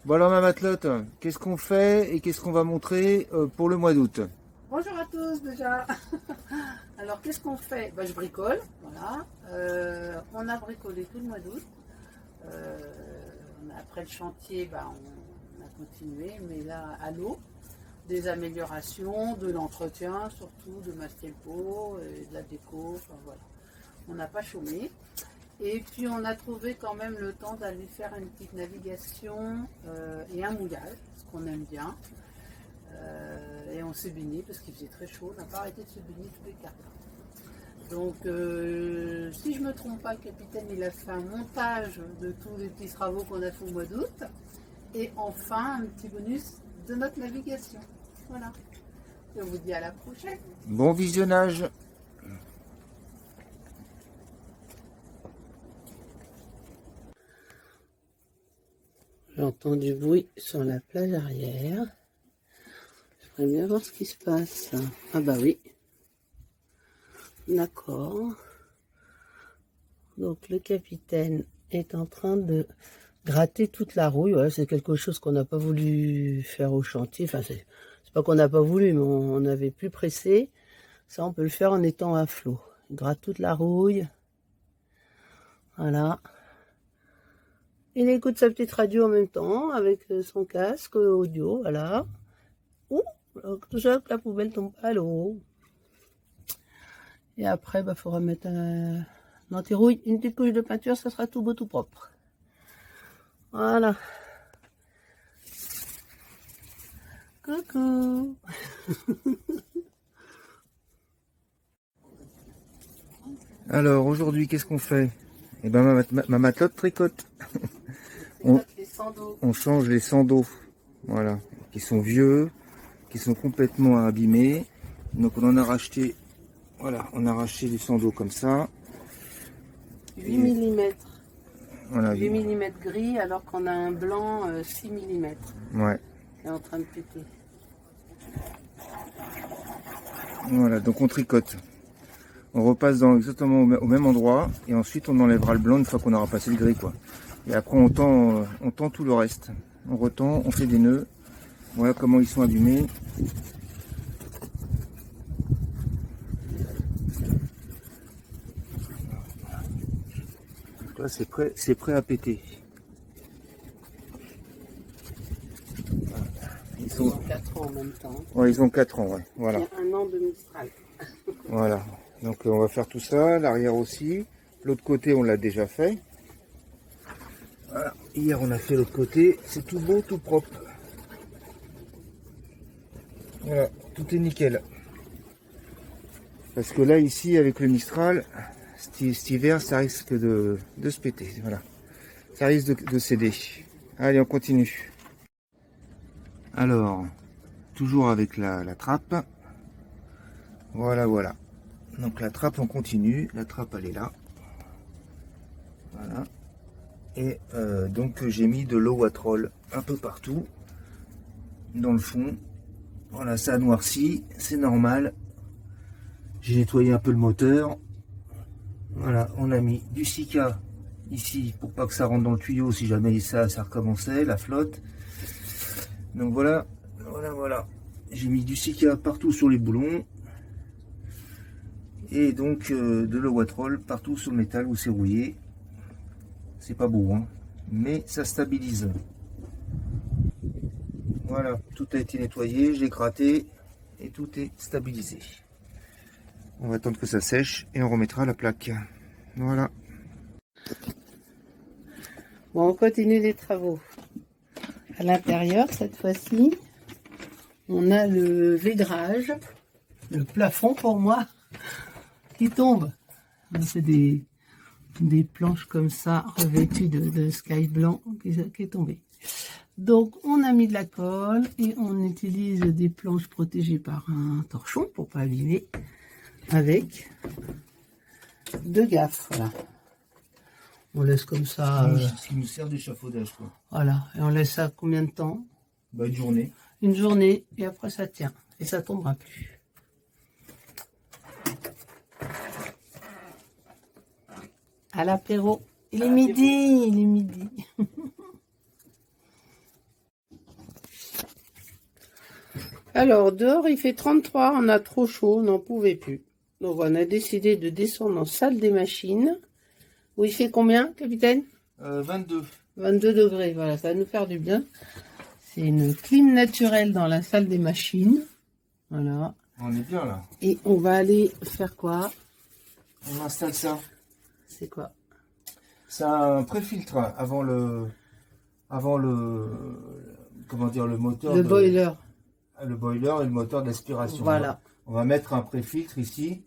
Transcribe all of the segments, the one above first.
Bon alors ma matelote, qu'est-ce qu'on fait et qu'est-ce qu'on va montrer pour le mois d'août? Bonjour à tous déjà. Alors qu'est-ce qu'on fait? Je bricole, voilà. On a bricolé tout le mois d'août. Après le chantier, on a continué, mais là à l'eau, des améliorations, de l'entretien surtout, de masquer le pot, et de la déco, enfin voilà. On n'a pas chômé. Et puis on a trouvé quand même le temps d'aller faire une petite navigation et un mouillage, ce qu'on aime bien. Et on s'est baigné parce qu'il faisait très chaud, on n'a pas arrêté de se baigner tous les 4 heures. Donc si je ne me trompe pas, le capitaine il a fait un montage de tous les petits travaux qu'on a fait au mois d'août. Et enfin un petit bonus de notre navigation. Voilà. Et on vous dit à la prochaine. Bon visionnage. J'entends du bruit sur la plage arrière. J'aimerais bien voir ce qui se passe. Ah bah oui. D'accord. Donc le capitaine est en train de gratter toute la rouille. Ouais, c'est quelque chose qu'on n'a pas voulu faire au chantier. Enfin, c'est pas qu'on n'a pas voulu, mais on avait plus pressé. Ça, on peut le faire en étant à flot. Il gratte toute la rouille. Voilà. Il écoute sa petite radio en même temps, avec son casque audio, voilà. Ouh, déjà que la poubelle tombe à l'eau. Et après, il faudra mettre un anti-rouille, une petite couche de peinture, ça sera tout beau, tout propre. Voilà. Coucou. Alors aujourd'hui qu'est-ce qu'on fait? Eh ben ma matelote tricote. On change les sandaux, voilà, qui sont vieux, qui sont complètement abîmés. Donc on en a racheté, voilà, on a racheté des sandaux comme ça. 8 mm. Voilà, 8 mm gris alors qu'on a un blanc 6 mm. Ouais. Qui est en train de péter. Voilà, donc on tricote. On repasse exactement au même endroit et ensuite on enlèvera le blanc une fois qu'on aura passé le gris, quoi. Et après on tend tout le reste. On retend, on fait des nœuds. Voilà comment ils sont abîmés. Donc là c'est prêt à péter. Ils ont 4 ans en même temps. Ouais, ils ont 4 ans, ouais. Voilà. Il y a 1 an de Mistral. Voilà. Donc on va faire tout ça, l'arrière aussi. L'autre côté on l'a déjà fait. Voilà. Hier on a fait l'autre côté, c'est tout beau, tout propre. Voilà, tout est nickel. Parce que là ici avec le Mistral, cet hiver ça risque de se péter. Voilà. Ça risque de céder. Allez, on continue. Alors, toujours avec la trappe. Voilà, voilà. Donc la trappe on continue, la trappe elle est là. Voilà. Et donc j'ai mis de l'eau Watrol un peu partout dans le fond. Voilà, ça a noirci, c'est normal. J'ai nettoyé un peu le moteur. Voilà, on a mis du Sika ici pour pas que ça rentre dans le tuyau si jamais ça recommençait, la flotte. Donc voilà, voilà. J'ai mis du Sika partout sur les boulons. Et donc de l'eau Watrol partout sur le métal où c'est rouillé. C'est pas beau, hein, mais ça stabilise. Voilà, tout a été nettoyé, j'ai gratté et tout est stabilisé. On va attendre que ça sèche et on remettra la plaque. Voilà. Bon, on continue les travaux. À l'intérieur, cette fois-ci, on a le vidrage, le plafond pour moi, qui tombe. C'est des planches comme ça, revêtues de sky blanc qui est tombé. Donc, on a mis de la colle et on utilise des planches protégées par un torchon pour pas abîmer, avec 2 gaffes. Voilà. On laisse comme ça. Ce qui nous sert d'échafaudage, quoi. Voilà. Et on laisse ça combien de temps? Bah, une journée. Une journée, et après ça tient. Et ça tombera plus. À l'apéro. Il est midi. Alors, dehors, il fait 33, on a trop chaud, on n'en pouvait plus. Donc, on a décidé de descendre en salle des machines. Où il fait combien, capitaine? 22. 22 degrés, voilà, ça va nous faire du bien. C'est une clim naturelle dans la salle des machines. Voilà. On est bien, là. Et on va aller faire quoi? On installe ça. C'est quoi? C'est un préfiltre avant le, comment dire, le moteur. Le boiler. Le boiler et le moteur d'aspiration. Voilà. On va mettre un préfiltre ici.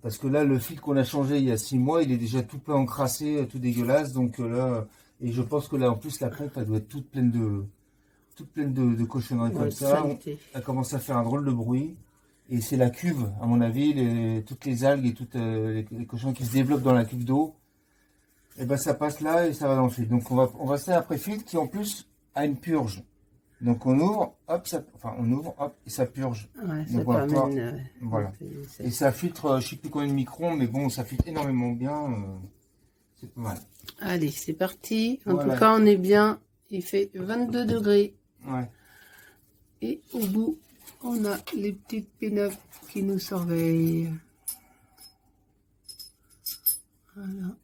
Parce que là, le filtre qu'on a changé il y a 6 mois, il est déjà tout plein encrassé, tout dégueulasse. Donc là, et je pense que là, en plus, la pompe, elle doit être toute pleine de cochonneries comme ça. Elle commence à faire un drôle de bruit. Et c'est la cuve, à mon avis, toutes les algues et toutes les cochons qui se développent dans la cuve d'eau. Et ben ça passe là et ça va dans le filtre. Donc on va faire un préfiltre qui en plus a une purge. Donc on ouvre, hop, on ouvre, hop, et ça purge. Ouais, donc ça voilà. Et ça filtre, je sais plus combien de microns, mais bon, ça filtre énormément bien. C'est pas mal. Allez, c'est parti. En tout cas, on est bien. Il fait 22 degrés. Ouais. Et au bout, on a les petites pénopes qui nous surveillent. Voilà.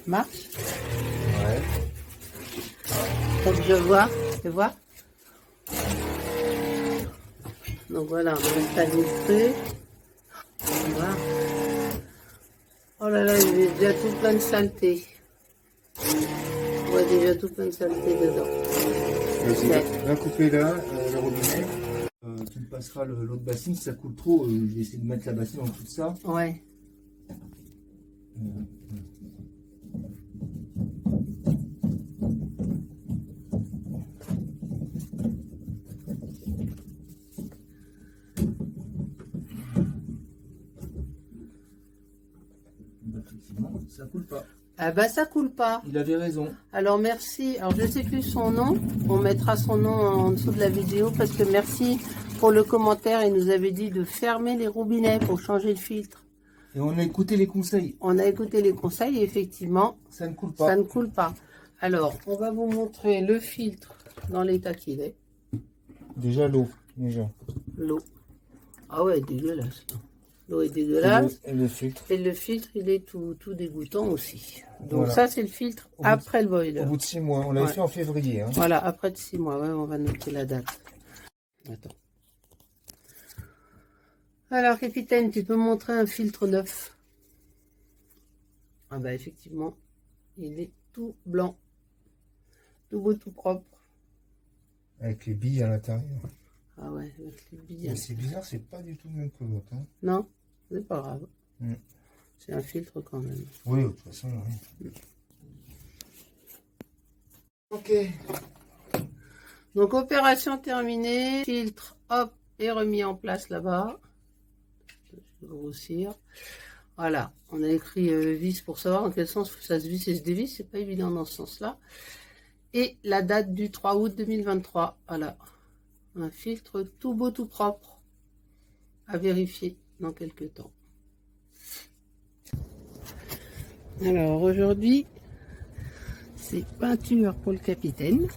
Marche? Ouais. Donc je vois, tu vois? Donc voilà, on installe le truc. Voilà. Oh là là, il est déjà tout plein de saleté. On voit déjà tout plein de saleté dedans. Vas-y, va couper là, le robinet. Tu me passeras l'autre bassine, si ça coule trop, je vais essayer de mettre la bassine en dessous de ça. Ouais. Ça coule pas. Ah bah ça coule pas. Il avait raison. Alors merci. Alors je sais plus son nom. On mettra son nom en dessous de la vidéo parce que merci pour le commentaire. Il nous avait dit de fermer les robinets pour changer le filtre. Et on a écouté les conseils. On a écouté les conseils et effectivement, ça ne coule pas. Ça ne coule pas. Alors, on va vous montrer le filtre dans l'état qu'il est. Déjà l'eau. Déjà. L'eau. Ah ouais, dégueulasse. L'eau est dégueulasse. Et le filtre. Et le filtre, il est tout dégoûtant aussi. Donc voilà. Ça, c'est le filtre après le boiler. Au bout de 6 mois. On l'avait fait en février. Hein. Voilà, après de 6 mois. Ouais, on va noter la date. Attends. Alors, capitaine, tu peux montrer un filtre neuf? Ah bah effectivement, il est tout blanc. Tout beau, tout propre. Avec les billes à l'intérieur. Ah ouais, avec les billes. C'est bizarre, c'est pas du tout le même que l'autre. Hein. Non, c'est pas grave. C'est un filtre quand même. Oui, de toute façon, oui. Ok. Donc, opération terminée. Filtre, hop, est remis en place là-bas. Je vais grossir. Voilà, on a écrit vis pour savoir dans quel sens ça se visse et se dévisse. C'est pas évident dans ce sens-là. Et la date du 3 août 2023. Voilà. Un filtre tout beau, tout propre. À vérifier dans quelques temps. Alors aujourd'hui, c'est peinture pour le capitaine.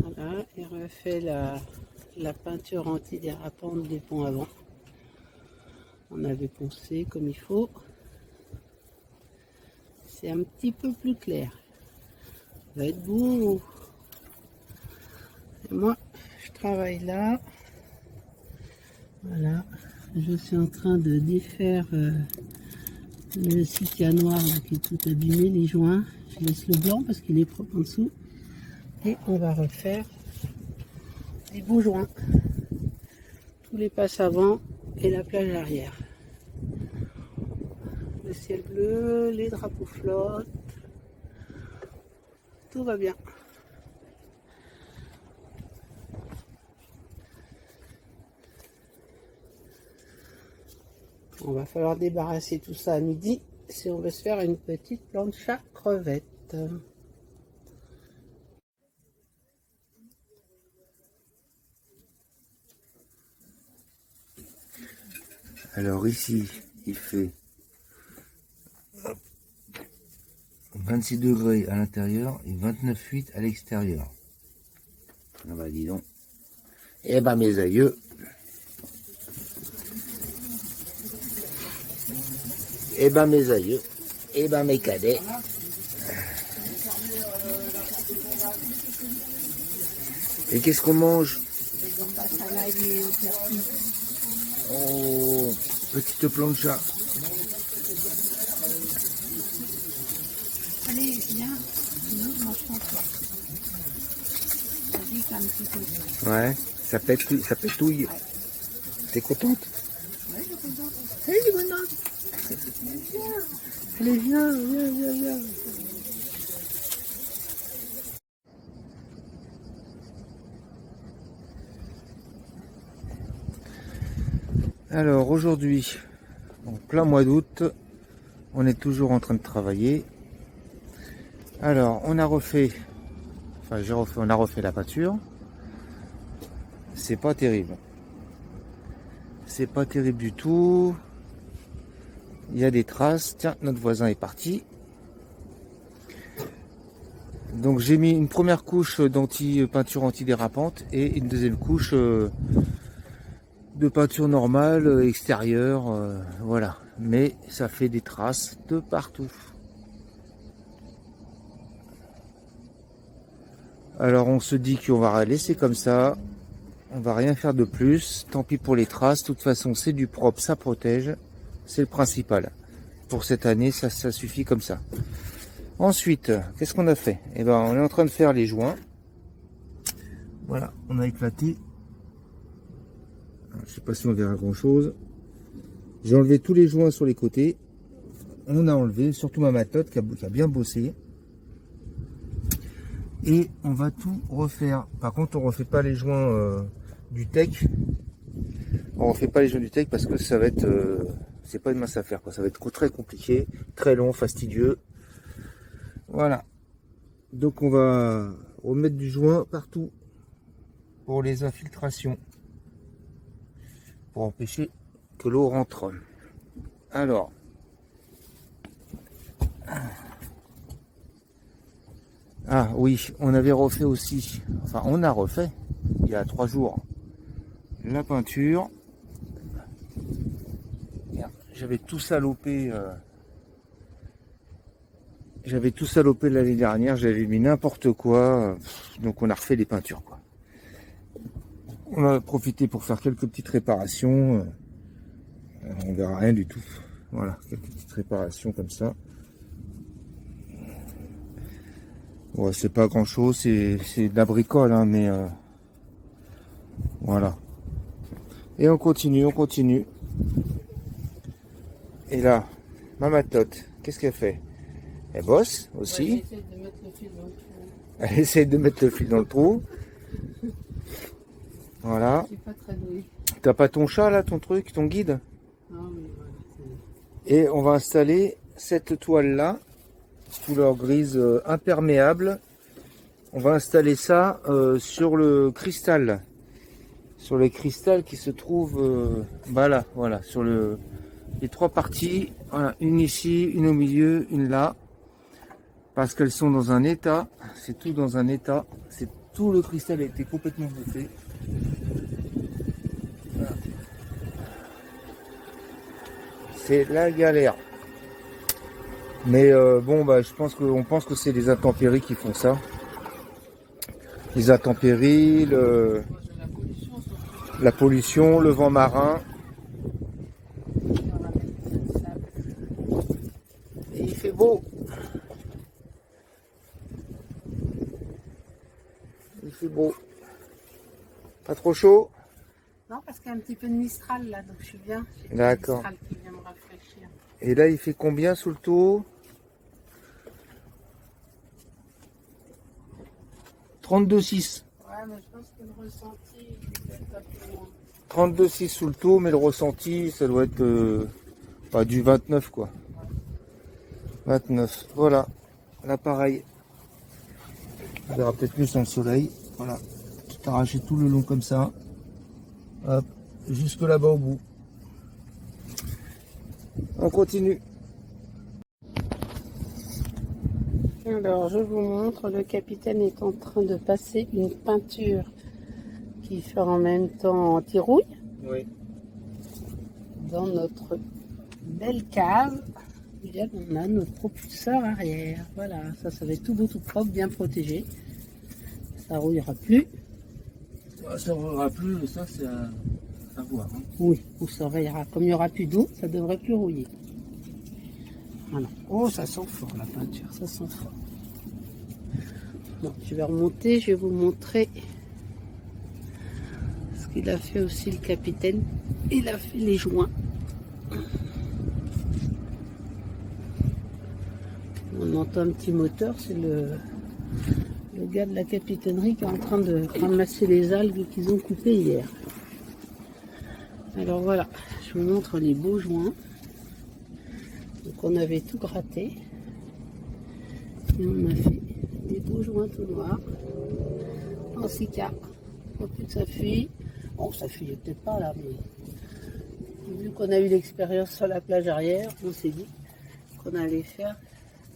Voilà, il refait la peinture antidérapante des ponts avant. On avait poncé comme il faut. C'est un petit peu plus clair. Ça va être beau. Et moi, je travaille là. Voilà. Je suis en train de défaire le silica noir qui est tout abîmé, les joints. Je laisse le blanc parce qu'il est propre en dessous. Et on va refaire les beaux joints. Tous les passes avant et la plage arrière. le ciel bleu, les drapeaux flottent. Tout va bien. On va falloir débarrasser tout ça à midi si on veut se faire une petite plancha crevette. Alors ici, il fait 26 degrés à l'intérieur et 29,8 à l'extérieur. Ah bah dis donc. Eh ben mes aïeux. Eh ben mes aïeux. Eh ben mes cadets. Et qu'est-ce qu'on mange? Oh, petite plancha. Allez, viens. Sinon, je mange pas toi. Vas-y, un petit peu. Ouais, ça pétouille. Ouais. T'es contente? Ouais, je suis contente. Hey, contente. Allez, viens, viens, viens, viens. Alors aujourd'hui, en plein mois d'août, on est toujours en train de travailler. Alors on a refait, on a refait la peinture. C'est pas terrible. C'est pas terrible du tout. Il y a des traces. Tiens, notre voisin est parti. Donc j'ai mis une première couche peinture antidérapante et une deuxième couche de peinture normale extérieure, voilà, mais ça fait des traces de partout. Alors on se dit qu'on va laisser comme ça, on va rien faire de plus, tant pis pour les traces, de toute façon c'est du propre, ça protège, c'est le principal. Pour cette année ça suffit comme ça. Ensuite, qu'est-ce qu'on a fait? Eh ben on est en train de faire les joints. Voilà, on a éclaté. Je sais pas si on verra grand chose. J'ai enlevé tous les joints sur les côtés. On a enlevé, surtout ma matotte qui a bien bossé. Et on va tout refaire. Par contre, on refait pas les joints du tech. On refait pas les joints du tech parce que ça va être, c'est pas une mince affaire, quoi. Ça va être très compliqué, très long, fastidieux. Voilà. Donc on va remettre du joint partout pour les infiltrations, pour empêcher que l'eau rentre. Alors, ah oui, on avait refait aussi, enfin on a refait il y a 3 jours la peinture. J'avais tout salopé, l'année dernière, j'avais mis n'importe quoi, donc on a refait les peintures, quoi. On a profité pour faire quelques petites réparations. On verra rien du tout. Voilà, quelques petites réparations comme ça. Ouais, c'est pas grand chose, c'est de la bricole, hein, mais voilà. Et on continue, on continue. Et là, ma matotte, qu'est-ce qu'elle fait? Elle bosse aussi. Elle essaie de mettre le fil dans le trou. Voilà. T'as pas ton chat là, ton truc, ton guide? Non, mais voilà. Et on va installer cette toile là, couleur grise imperméable. On va installer ça sur le cristal. Sur les cristals qui se trouvent voilà, sur les 3 parties. Voilà, une ici, une au milieu, une là. Parce qu'elles sont dans un état, c'est tout dans un état. C'est tout le cristal a été complètement bouffé. Voilà. C'est la galère. Mais bon, bah, on pense que c'est les intempéries qui font ça. Les intempéries, la pollution, le vent marin. Et il fait beau. Il fait beau. Pas trop chaud? Non, parce qu'il y a un petit peu de Mistral là, donc je suis bien. D'accord. Mistral qui vient me rafraîchir. Et là, il fait combien sous le taux? 32,6. Ouais, mais je pense que le ressenti, il peut être un peu moins. 32,6 sous le taux, mais le ressenti, ça doit être du 29, quoi. 29. Voilà. L'appareil. On verra peut-être mieux sans le soleil. Voilà. Tout arraché tout le long comme ça. Hop. Jusque là-bas au bout. On continue. Alors, je vous montre, le capitaine est en train de passer une peinture qui fait en même temps anti-rouille Oui. dans notre belle cave. Là, on a notre propulseur arrière. Voilà, ça va être tout beau, tout propre, bien protégé. Ça rouillera plus. Ça ne roulera plus, ça c'est à voir. Hein. Oui, ou ça rouillera. Comme il n'y aura plus d'eau, ça ne devrait plus rouiller. Voilà. Oh, ça sent fort la peinture, ça sent fort. Bon, je vais remonter, je vais vous montrer ce qu'il a fait aussi le capitaine. Il a fait les joints. On entend un petit moteur, c'est le gars de la capitainerie qui est en train de ramasser les algues qu'ils ont coupées hier. Alors voilà, je vous montre les beaux joints. Donc on avait tout gratté. Et on a fait des beaux joints tout noirs. En sika. Pour plus que ça fuit. Bon, ça fuyait peut-être pas là, mais vu qu'on a eu l'expérience sur la plage arrière, on s'est dit qu'on allait faire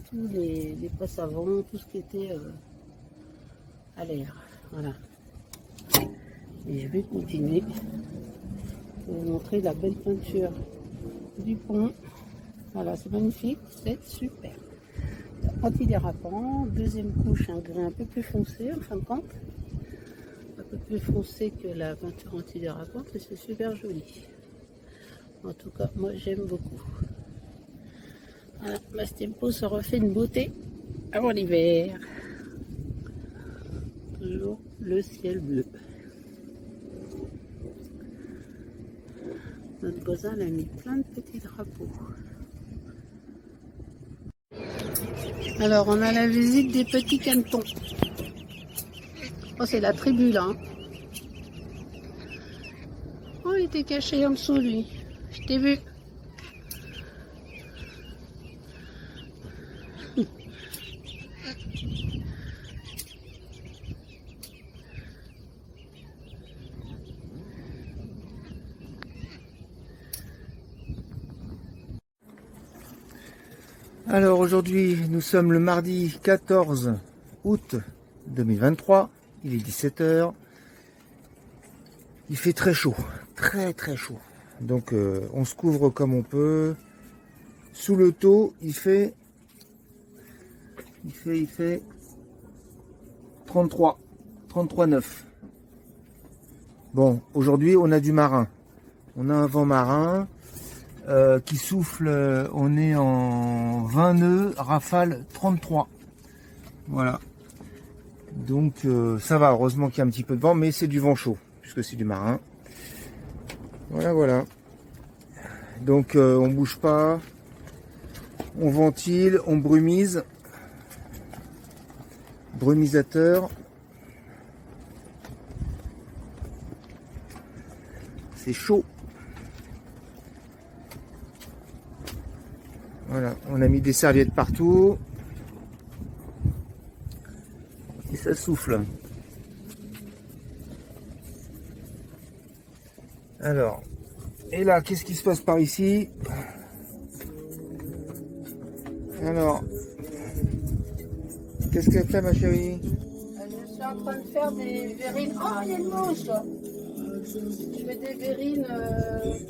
tous les passes avant, tout ce qui était à l'air. Voilà. Et je vais continuer pour vous montrer la belle peinture du pont. Voilà, c'est magnifique, c'est super. Antidérapant, deuxième couche, un grain un peu plus foncé en fin de compte. Un peu plus foncé que la peinture antidérapante et c'est super joli. En tout cas, moi j'aime beaucoup. Voilà, Mastempo se refait une beauté avant l'hiver. Toujours le ciel bleu. Notre voisin a mis plein de petits drapeaux. Alors, on a la visite des petits cantons. Oh, c'est la tribu là. Hein. Oh, il était caché en dessous lui. Je t'ai vu. Alors aujourd'hui, nous sommes le mardi 14 août 2023. Il est 17 h. Il fait très chaud, très très chaud. Donc on se couvre comme on peut. Sous le taux, il fait 33,9. Bon, aujourd'hui on a du marin. On a un vent marin qui souffle, on est en 20 nœuds, rafale 33. Voilà. Donc ça va, heureusement qu'il y a un petit peu de vent, mais c'est du vent chaud, puisque c'est du marin. Voilà, voilà. Donc on bouge pas, on ventile, on brumise. Brumisateur. C'est chaud. Voilà, on a mis des serviettes partout. Et ça souffle. Alors, et là, qu'est-ce qui se passe par ici? Alors, qu'est-ce qu'elle fait, ma chérie? Je suis en train de faire des verrines. Oh, il y a une mouche. Je fais des verrines avec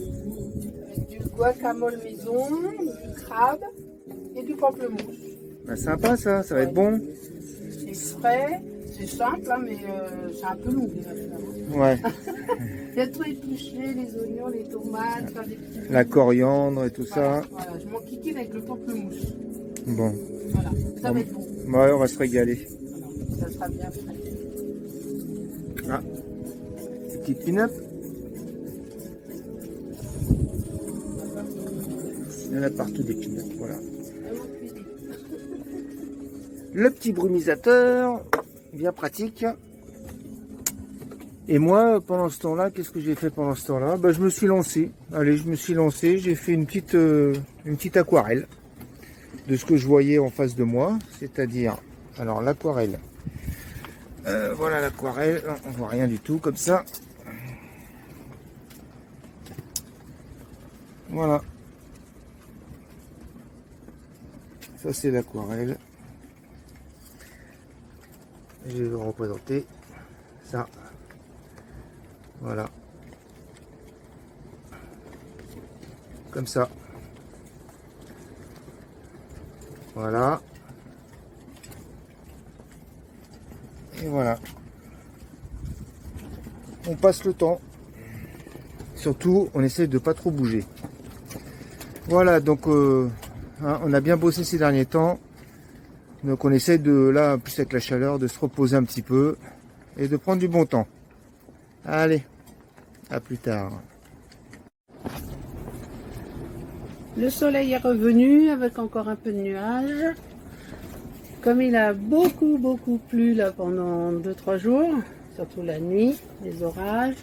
du guacamole maison, du crabe et du pamplemousse. Bah, sympa ça, ça va être bon. C'est frais, c'est simple, hein, mais c'est un peu long à faire. Ouais. Il y a tout épluché, les oignons, les tomates, faire des petits... La coriandre et tout voilà, ça. Voilà, je m'enquiquine avec le pamplemousse. Bon. Voilà, ça va être bon. Ouais, on va se régaler. Ça sera bien frais. Ah, petite pin-up. Il y en a partout des pinottes, voilà. Le petit brumisateur, bien pratique. Et moi, pendant ce temps-là, qu'est-ce que j'ai fait pendant ce temps-là? Bah, je me suis lancé. Allez, je me suis lancé. J'ai fait une petite aquarelle de ce que je voyais en face de moi. C'est-à-dire, alors l'aquarelle. Voilà l'aquarelle. On voit rien du tout comme ça. Voilà. Ça, c'est l'aquarelle. Je vais vous représenter ça. Voilà. Comme ça. Voilà. Et voilà. On passe le temps. Surtout, on essaie de pas trop bouger. Voilà, donc on a bien bossé ces derniers temps. Donc on essaie de, là, en plus avec la chaleur, de se reposer un petit peu et de prendre du bon temps. Allez, à plus tard. Le soleil est revenu avec encore un peu de nuages. Comme il a beaucoup plu là pendant 2-3 jours, surtout la nuit, les orages,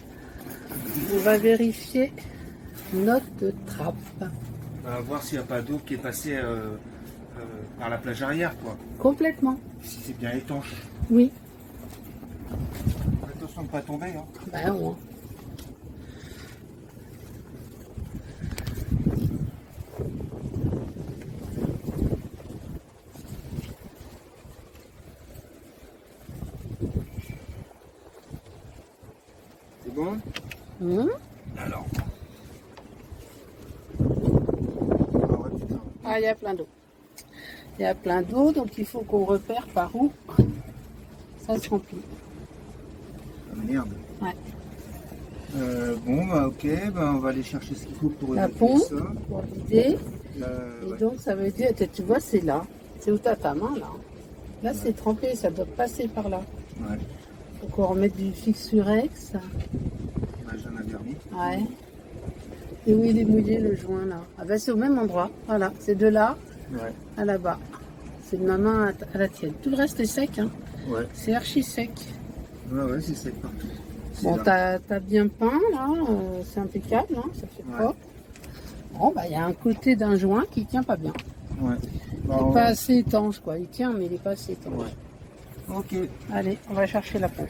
on va vérifier notre trappe. On va voir s'il n'y a pas d'eau qui est passée par la plage arrière, quoi. Complètement. Si c'est bien étanche. Oui. Attention de ne pas tomber. Hein. Ben ouais. C'est bon? Alors. Ah, il y a plein d'eau. Il y a plein d'eau, donc il faut qu'on repère par où ça se remplit. Ah, merde. Ouais. Bon, bah ok, bah, on va aller chercher ce qu'il faut pour La évacuer pompe ça. pour vider. Et Ouais. donc ça veut dire, tu vois, c'est là. C'est où t'as ta main là. Là c'est trempé, ça doit passer par là. Ouais. Faut qu'on remette du Fixurex. Bah, j'en avais remis. Ouais. Et où il est mouillé le joint là? Ah ben c'est au même endroit. Voilà, c'est de là Ouais. à là-bas. C'est de ma main à la tienne. Tout le reste est sec, hein. Ouais. C'est archi sec. Ouais, c'est sec partout. Bon, là. t'as bien peint là, c'est impeccable, hein, ça fait Ouais. propre. Bon, bah il y a un côté d'un joint qui tient pas bien. Ouais. Il Bah, n'est pas assez étanche quoi. Il tient, mais il n'est pas assez étanche. Ouais. Ok. Allez, on va chercher la pompe.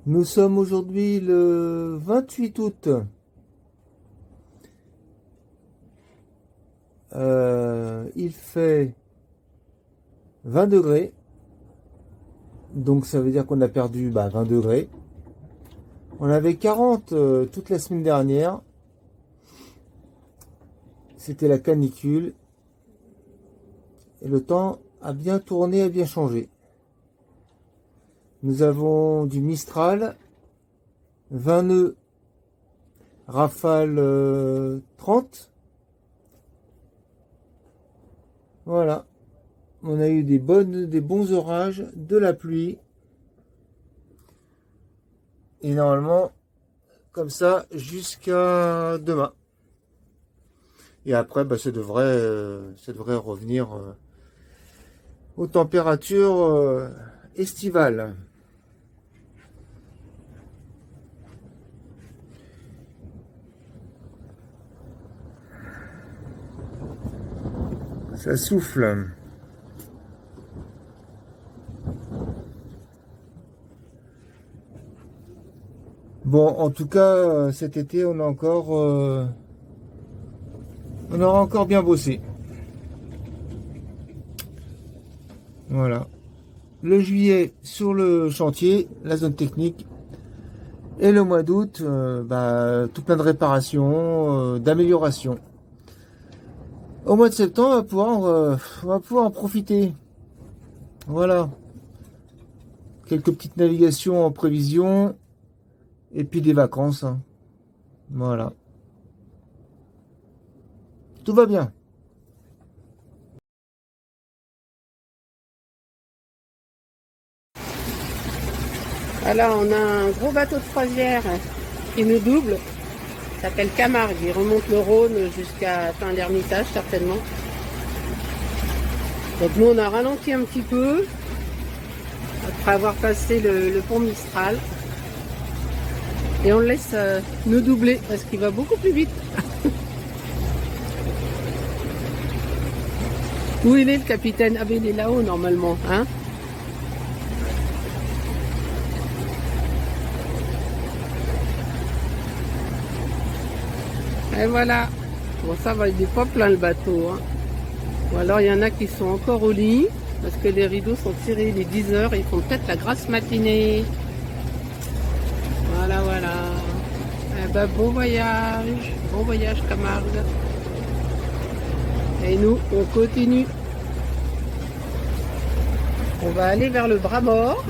Nous sommes aujourd'hui le 28 août. Il fait 20 degrés. Donc ça veut dire qu'on a perdu 20 degrés. On avait 40 toute la semaine dernière. C'était la canicule. Et le temps a bien tourné, a bien changé. Nous avons du Mistral, 20 nœuds, rafale 30. Voilà. On a eu des bons orages, de la pluie. Et normalement, comme ça, jusqu'à demain. Et après, bah, ça devrait revenir aux températures estivales. Ça souffle. Bon, en tout cas, cet été, on aura encore bien bossé. Voilà. Le juillet sur le chantier, la zone technique. Et le mois d'août, tout plein de réparations, d'améliorations. Au mois de septembre, on va pouvoir en profiter. Voilà. Quelques petites navigations en prévision. Et puis des vacances. Hein. Voilà. Tout va bien. Voilà, on a un gros bateau de croisière qui nous double. Il s'appelle Camargue. Il remonte le Rhône jusqu'à fin d'Ermitage, certainement. Donc nous, on a ralenti un petit peu après avoir passé le pont Mistral. Et on le laisse nous doubler parce qu'il va beaucoup plus vite. Où il est le capitaine? Ah ben il est là-haut normalement, hein? Et voilà. Bon, ça va, il n'est pas plein le bateau, hein. Ou alors il y en a qui sont encore au lit parce que les rideaux sont tirés, il est 10 h, ils font peut-être la grasse matinée. Voilà, voilà. Eh ben, bon voyage Camargue. Et nous, on continue. On va aller vers le bras mort,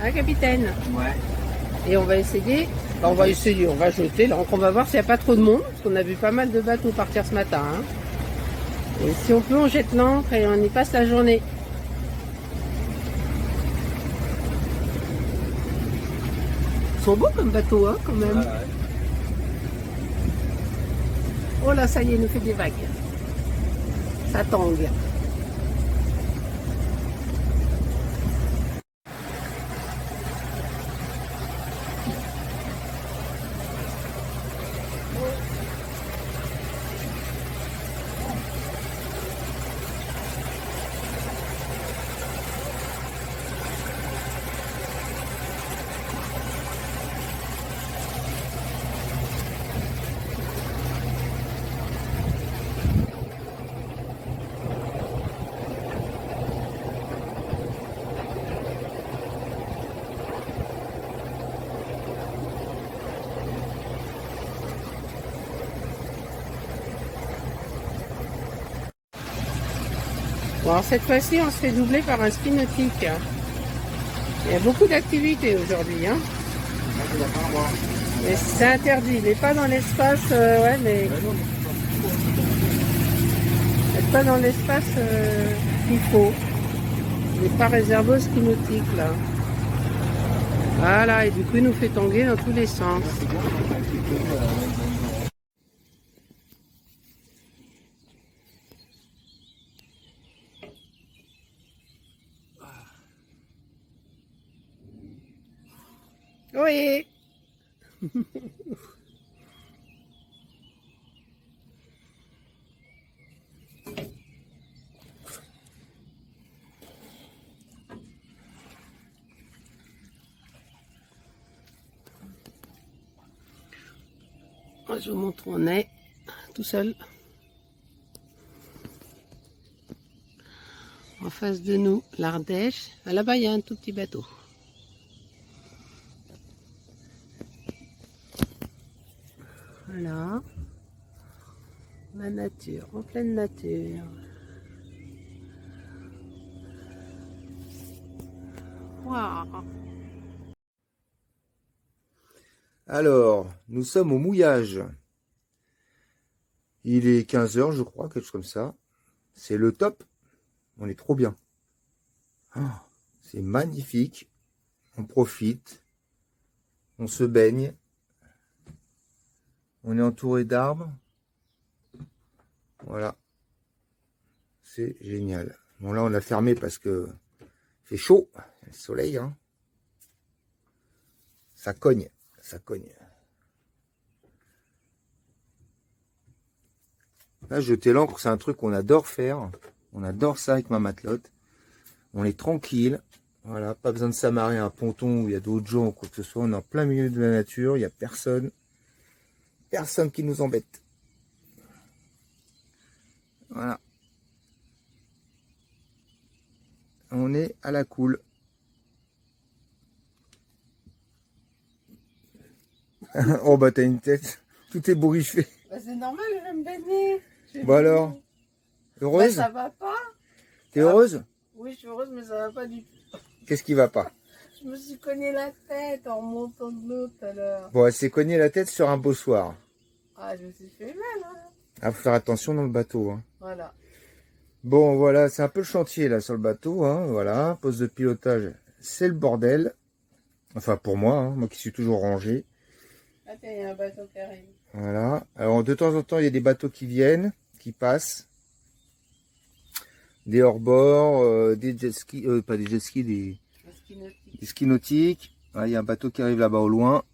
hein, capitaine? Ouais. Et on va essayer, on va jeter l'ancre, on va voir s'il n'y a pas trop de monde, parce qu'on a vu pas mal de bateaux partir ce matin, hein. Et si on peut, on jette l'ancre et on y passe la journée. Ils sont beaux comme bateaux, hein, quand même. Ouais. Oh là, ça y est, il nous fait des vagues. Ça tangue. Bon, alors cette fois-ci, on se fait doubler par un ski nautique. Il y a beaucoup d'activités aujourd'hui, hein. Mais c'est interdit, il n'est pas dans l'espace, ouais, mais il n'est pas dans l'espace qu'il faut. Il n'est pas réservé au ski nautique, là. Voilà, et du coup, il nous fait tanguer dans tous les sens. Oui. Moi, je vous montre où on est, tout seul. En face de nous, l'Ardèche. Là-bas, il y a un tout petit bateau. Voilà. La nature, en pleine nature. Waouh. Alors, nous sommes au mouillage. Il est 15 h, je crois, quelque chose comme ça. C'est le top. On est trop bien. Ah, c'est magnifique. On profite. On se baigne. On est entouré d'arbres. Voilà. C'est génial. Bon, là, on l'a fermé parce que il fait chaud. Le soleil, hein. Ça cogne. Ça cogne. Là, jeter l'ancre, c'est un truc qu'on adore faire. On adore ça avec ma matelote. On est tranquille. Voilà, pas besoin de s'amarrer à un ponton où il y a d'autres gens ou quoi que ce soit. On est en plein milieu de la nature. Il n'y a personne. Personne qui nous embête. Voilà. On est à la cool. Oh bah t'as une tête. Tout est bourriffé. Bah, c'est normal, je vais me baigner. Bon alors, heureuse? Bah, ça va pas. T'es heureuse? Oui, je suis heureuse, mais ça va pas du tout. Qu'est-ce qui va pas? Je me suis cogné la tête en remontant de l'eau tout à l'heure. Bon, elle s'est cognée la tête sur un bossoir. Ah, je me suis fait mal, hein. Ah, faut faire attention dans le bateau, hein. Voilà. Bon, voilà, c'est un peu le chantier là sur le bateau, hein. Voilà, poste de pilotage, c'est le bordel. Enfin pour moi, hein, moi qui suis toujours rangé. Ah, tiens, il y a un bateau qui arrive. Voilà. Alors de temps en temps, il y a des bateaux qui viennent, qui passent. Des hors-bords, des jet skis, pas des jet skis, des skis nautiques. Ah, il y a un bateau qui arrive là-bas au loin.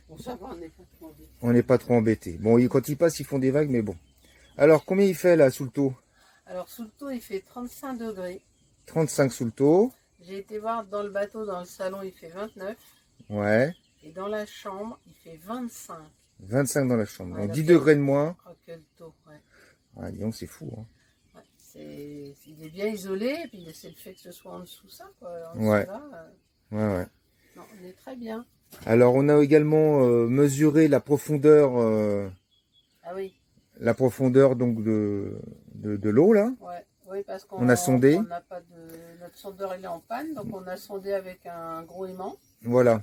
Bon, ça va, on n'est pas trop embêtés. On n'est pas trop embêté. Bon, quand ils passent, ils font des vagues, mais bon. Alors, combien il fait là sous le taux? Alors, sous le taux, il fait 35 degrés. 35 sous le taux. J'ai été voir dans le bateau, dans le salon, il fait 29. Ouais. Et dans la chambre, il fait 25. 25 dans la chambre. Ouais, Donc là, 10 c'est- degrés de moins. Oh, quel taux, ouais. Ah, dis donc, c'est fou. Hein. Il est bien isolé, et puis c'est le fait que ce soit en dessous ça, quoi. En Ouais. dessous, là, Ouais. non, on est très bien. Alors, on a également mesuré la profondeur, Ah oui, donc de l'eau là. ouais. Oui, parce qu'on On a sondé. on n'a pas de... Notre sondeur, il est en panne, donc on a sondé avec un gros aimant. Voilà.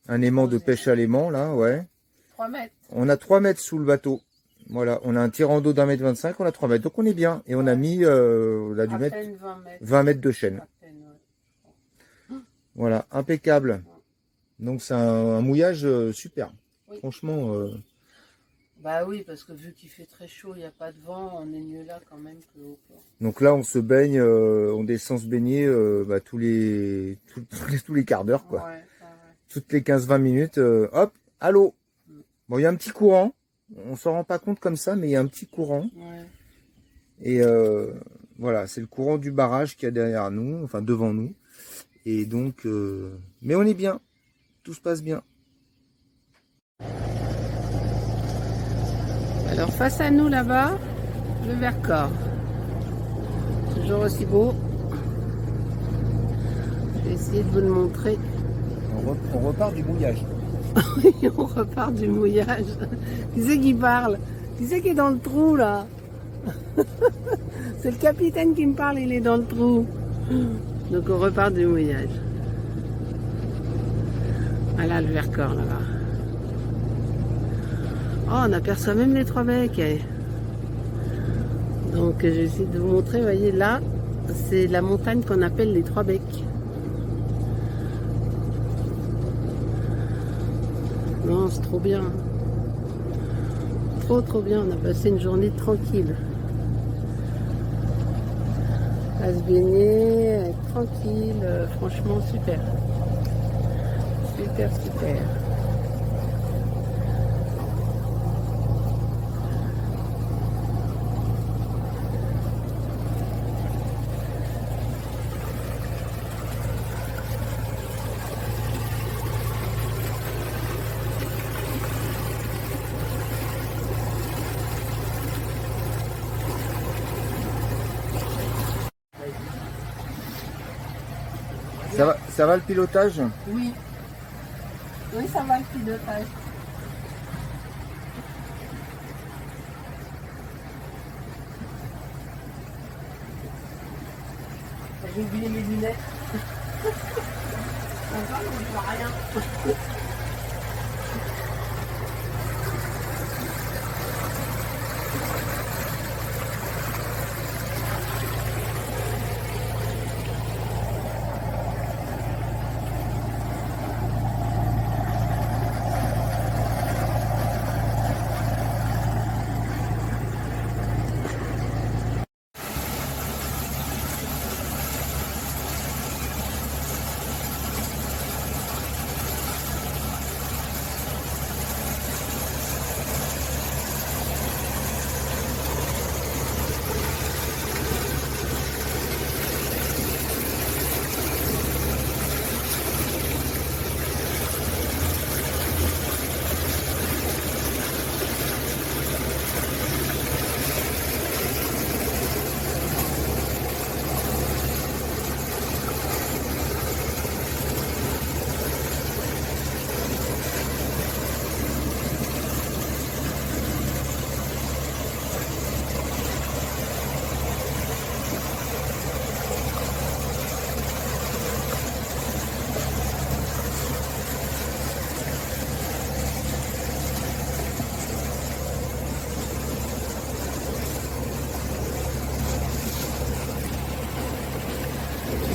Un aimant de pêche à l'aimant là, ouais. 3 mètres. On a 3 mètres sous le bateau. Voilà, on a un tirant d'eau d'1 mètre 25, on a 3 mètres. Donc on est bien. Et on a mis, on a dû À mettre peine 20 mètres. 20 mètres de chaîne. À peine, ouais. Voilà, impeccable. Donc c'est un mouillage super. Oui. Franchement, Bah oui, parce que vu qu'il fait très chaud, il n'y a pas de vent, on est mieux là quand même que au port. donc là on se baigne, on descend se baigner tous les quarts d'heure quoi. Ouais. Toutes les 15-20 minutes, hop, à l'eau. Bon, il y a un petit courant. On s'en rend pas compte comme ça, mais il y a un petit courant. Ouais. Et voilà, c'est le courant du barrage qu'il y a derrière nous, enfin devant nous. Et donc, mais on est bien. Tout se passe bien. Alors face à nous là-bas, le Vercors. Toujours aussi beau. Je vais essayer de vous le montrer. On repart du mouillage. On repart du mouillage. Qui c'est qui parle? Qui c'est qui est dans le trou là? C'est le capitaine qui me parle, il est dans le trou. Donc on repart du mouillage. Voilà le Vercors là-bas. Oh, on aperçoit même les Trois Becs. Donc j'essaie de vous montrer, vous voyez là, c'est la montagne qu'on appelle les Trois Becs. Non, c'est trop bien. Trop bien, on a passé une journée tranquille. À se baigner, être tranquille, franchement super. Super. Ça va le pilotage? Oui. Oui, ça va le pilotage. J'ai oublié mes lunettes. Encore, je vois rien.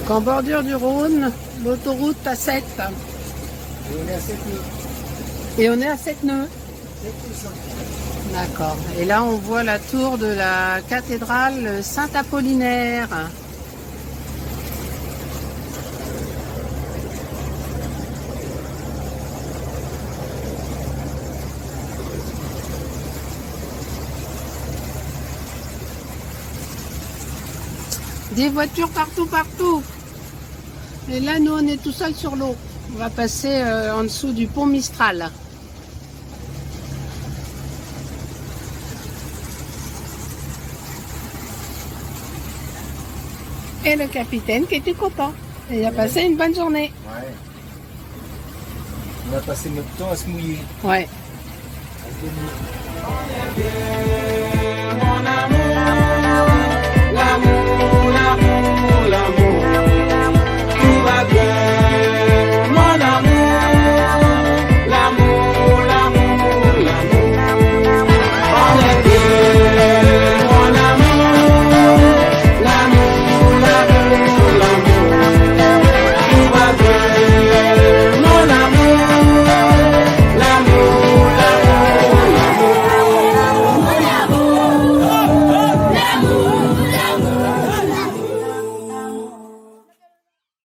Donc en bordure du Rhône, l'autoroute A7. Et on est à 7 nœuds. Et on est à 7 nœuds. 7 ou 5. D'accord. Et là, on voit la tour de la cathédrale Saint-Apollinaire. Des voitures partout, partout. Et là, nous, on est tout seul sur l'eau. On va passer en dessous du pont Mistral. Et le capitaine qui était content. Et il a passé une bonne journée. Ouais. On a passé notre temps à se mouiller. Ouais. L'amour, l'amour, l'amour.